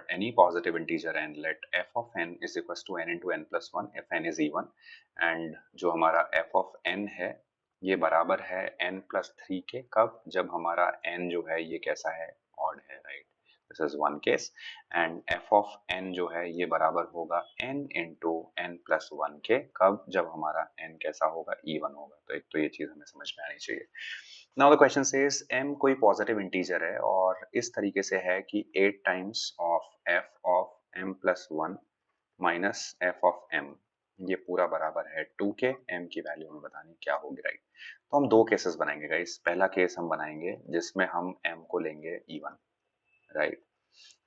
any positive integer n, let f of n is equals to n into n plus 1 if n is even, and जो हमारा f of n है ये बराबर है n plus 3 के, कब? जब हमारा n जो है ये कैसा है? odd है, right? This is one case. And f of n जो है ये बराबर होगा n into n plus 1 के, कब? जब हमारा n कैसा होगा? even होगा। तो एक तो ये चीज हमें समझ में आनी चाहिए। Now the question says m कोई पॉजिटिव इंटीजर है और इस तरीके से है कि 8 times of f of m plus 1 minus f of m, ये पूरा बराबर है 2 के। m की वैल्यू हमें बतानी क्या होगी, राइट? तो हम दो केसेस बनाएंगे गाइस। पहला केस हम बनाएंगे जिसमें हम m को लेंगे इवन, राइट?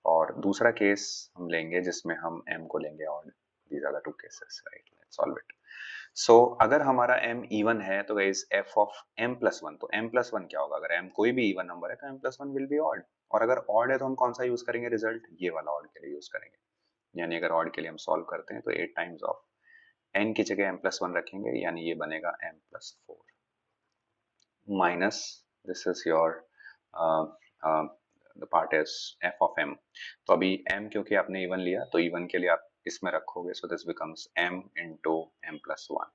और दूसरा केस हम लेंगे जिसमें हम m को लेंगे odd. These are the two cases, right? Let's solve it. So अगर हमारा m इवन है तो guys f of m plus 1, तो m प्लस 1 क्या होगा? अगर m कोई भी इवन नंबर है तो m plus 1 will be odd, और अगर ऑड है तो हम कौन सा यूज करेंगे रिजल्ट? ये वाला ऑड के लिए यूज करेंगे। यानी अगर ऑड के लिए हम सॉल्व करते हैं तो 8 टाइम्स ऑफ n की जगह m प्लस 1 रखेंगे, यानी ये बनेगा m plus 4 minus this is your the part is f of m। तो अभी m क्योंकि आपने इवन लिया तो इवन के लिए आप इसमें रखोगे, so this becomes m into m plus 1,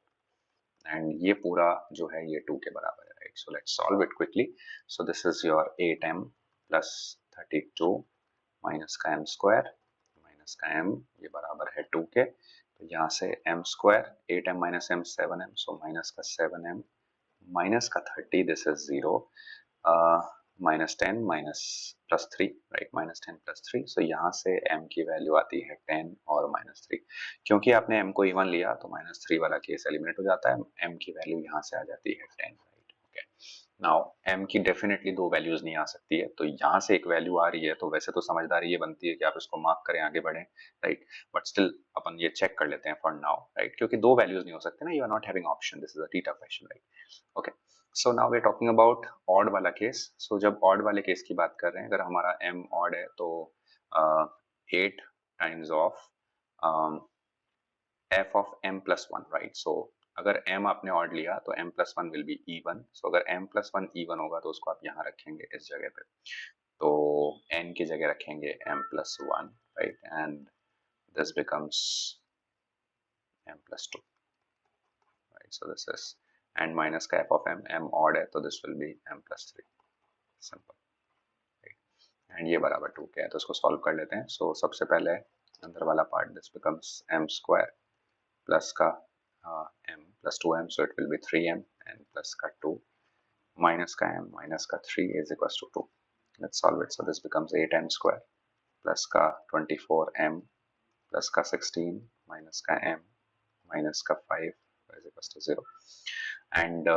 and ये पूरा जो है ये 2 के बराबर है, right? So let's solve it quickly. So this is your 8m plus 32 minus का m स्क्वायर माइनस का m, ये बराबर है 2 के। तो यहाँ से m square 8m minus m 7m, so minus का 7m माइनस का 30, this is 0, minus 10 minus plus 3, right? Minus 10 plus 3, सो यहाँ से m की वैल्यू आती है 10 और माइनस 3। क्योंकि आपने m को इवन लिया तो माइनस 3 वाला केस एलिमिनेट हो जाता है, m की वैल्यू यहाँ से आ जाती है 10, राइट? ओके, नाउ m की डेफिनेटली दो वैल्यूज नहीं आ सकती है, तो यहाँ से एक वैल्यू आ रही है, तो वैसे तो समझदारी ये बनती है कि आप इसको मार्क करें, आगे बढ़ें, राइट? बट स्टिल अपन ये चेक कर लेते हैं फॉर नाउ, राइट? क्योंकि दो वैल्यूज नहीं हो सकते ना, you are not having option, this is a theta question, right? Okay, so now we are talking about odd वाला केस। सो जब ऑड वाले केस की बात कर रहे हैं, अगर हमारा m ऑड है तो 8 times of f of m plus 1, right? So अगर m आपने ऑड लिया तो m plus 1 will be even. So अगर m plus 1 इवन होगा तो उसको आप यहाँ रखेंगे इस जगह पे, तो n की जगह रखेंगे m plus 1, right? And this becomes m plus 2, right? So this is, and minus का f of m ऑड है तो this will be m plus 3, simple, right? And ये बराबर 2 के है, तो इसको सॉल्व कर लेते हैं। सो सबसे पहले अंदर वाला part, this becomes m square plus का m plus 2m, so it will be 3m, and plus का 2 minus का m minus का 3 is equals to 2. Let's solve it. So this becomes 8m square plus का 24m plus का 16 minus का m minus का 5 is equals to 0. And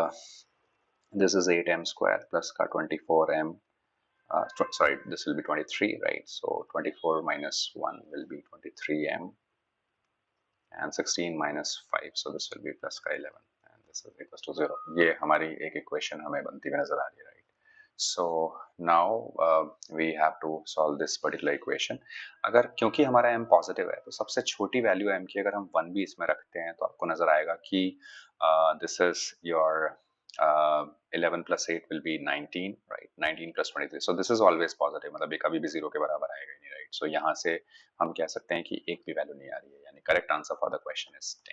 this is 8m square plus का 24m. Sorry, this will be 23, right? So 24 minus 1 will be 23m. And 16 minus 5, so this will be plus का 11, and this is equals to 0. ये हमारी एक equation हमें बनती हुई नजर आ रही है, right? So now we have to solve this particular equation. अगर क्योंकि हमारा m पॉजिटिव है तो सबसे छोटी वैल्यू m की अगर हम 1 भी इसमें रखते हैं तो आपको नजर आएगा कि this is your 11 plus 8 will be 19, right? 19 plus 23, so this is always positive, मतलब ये कभी भी 0 के बराबर आएगा ही नहीं, राइट? सो यहाँ से हम कह सकते हैं कि एक भी वैल्यू नहीं आ रही है, यानी correct answer for the question is 10।